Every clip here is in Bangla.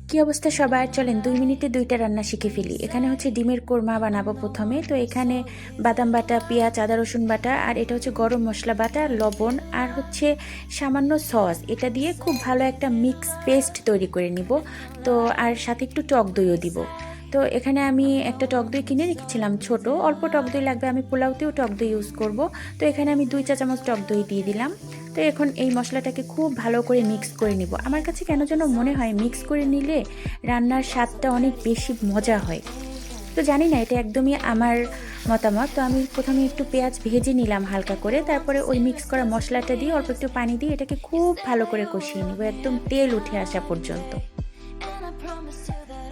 কি অবস্থা সবার, চলেন 2 মিনিটে 2টা রান্না শিখে ফেলি। এখানে হচ্ছে ডিমের কোরমা বানাবো প্রথমে। তো এখানে বাদাম বাটা, পেঁয়াজ, আদা রসুন বাটা, আর এটা হচ্ছে গরম মশলা বাটা, লবণ, আর হচ্ছে সামান্য সস, এটা দিয়ে খুব ভালো একটা মিক্স পেস্ট তৈরি করে নিব। তো আর সাথে একটু টক দইও দিব। তো এখানে আমি একটা টক দই কিনে রেখেছিলাম ছোট, অল্প টক দই লাগবে, আমি পোলাওতেও টক দই ইউজ করব। তো এখানে আমি 2 চা চামচ টক দই দিয়ে দিলাম। তো এখন এই মশলাটাকে খুব ভালো করে মিক্স করে নিব। আমার কাছে কেন যেন মনে হয় মিক্স করে নিলে রান্নার স্বাদটা অনেক বেশি মজা হয়। তো জানি না, এটা একদমই আমার মতামত। তো আমি প্রথমে একটু পেঁয়াজ ভেজে নিলাম হালকা করে, তারপরে ওই মিক্স করা মশলাটা দিয়ে অল্প একটু পানি দিয়ে এটাকে খুব ভালো করে কষিয়ে নিব একদম তেল উঠে আসা পর্যন্ত।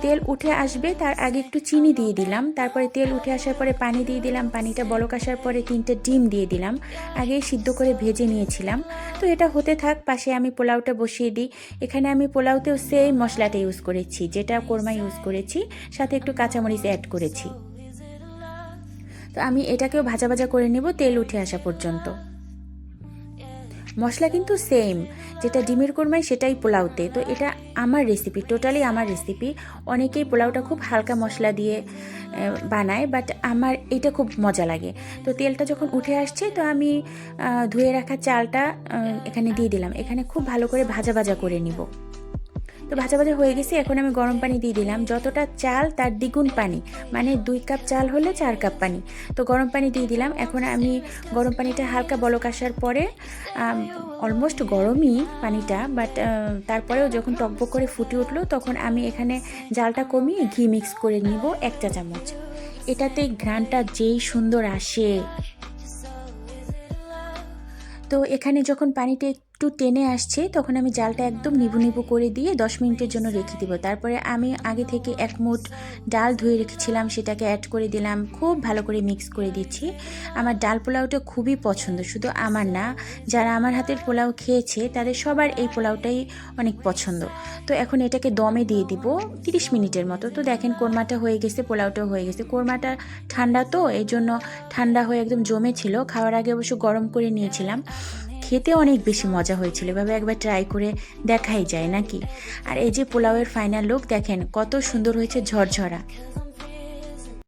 তেল উঠে আসবে তার আগে একটু চিনি দিয়ে দিলাম, তারপরে তেল উঠে আসার পরে পানি দিয়ে দিলাম, পানিটা বলক আসার পরে 3টে ডিম দিয়ে দিলাম, আগেই সিদ্ধ করে ভেজে নিয়েছিলাম। তো এটা হতে থাক, পাশে আমি পোলাওটা বসিয়ে দিই। এখানে আমি পোলাওতেও সেম মশলাটা ইউজ করেছি যেটা কোরমা ইউজ করেছি, সাথে একটু কাঁচামরিচ অ্যাড করেছি। তো আমি এটাকেও ভাজা ভাজা করে নেব তেল উঠে আসা পর্যন্ত। মশলা কিন্তু সেম, যেটা ডিমের কোরমায় সেটাই পোলাওতে। তো এটা আমার রেসিপি, টোটালি আমার রেসিপি। অনেকেই পোলাওটা খুব হালকা মশলা দিয়ে বানায়, বাট আমার এটা খুব মজা লাগে। তো তেলটা যখন উঠে আসছে, তো আমি ধুয়ে রাখা চালটা এখানে দিয়ে দিলাম। এখানে খুব ভালো করে ভাজা ভাজা করে নিব। তো ভাজা ভাজা হয়ে গেছে, এখন আমি গরম পানি দিয়ে দিলাম, যতটা চাল তার দ্বিগুণ পানি, মানে 2 কাপ চাল হলে 4 কাপ পানি। তো গরম পানি দিয়ে দিলাম। এখন আমি গরম পানিটা হালকা বলক আসার পরে, অলমোস্ট গরমই পানিটা, বাট তারপরেও যখন টকবক করে ফুটে উঠলো, তখন আমি এখানে জালটা কমিয়ে ঘি মিক্স করে নিব 1 চা চামচ। এটাতে ঘ্রাণটা যেই সুন্দর আসে। তো এখানে যখন পানিটা একটু টেনে আসছে, তখন আমি জালটা একদম নিভু নিভু করে দিয়ে 10 মিনিটের জন্য রেখে দিব। তারপরে আমি আগে থেকে 1 মুঠ ডাল ধুয়ে রেখেছিলাম, সেটাকে অ্যাড করে দিলাম, খুব ভালো করে মিক্স করে দিচ্ছি। আমার ডাল পোলাওটা খুবই পছন্দ, শুধু আমার না, যারা আমার হাতের পোলাও খেয়েছে তাদের সবার এই পোলাওটাই অনেক পছন্দ। তো এখন এটাকে দমে দিয়ে দিব 30 মিনিটের মতো। তো দেখেন কোরমাটা হয়ে গেছে, পোলাওটাও হয়ে গেছে। কোরমাটা ঠান্ডা, তো এই জন্য ঠান্ডা হয়ে একদম জমে ছিল। খাওয়ার আগে অবশ্য গরম করে নিয়েছিলাম, খেতে অনেক বেশি মজা হয়েছিল। এভাবে একবার ট্রাই করে দেখাই যায় নাকি। আর এই যে পোলাওয়ের ফাইনাল লুক দেখেন, কত সুন্দর হয়েছে, ঝরঝরা।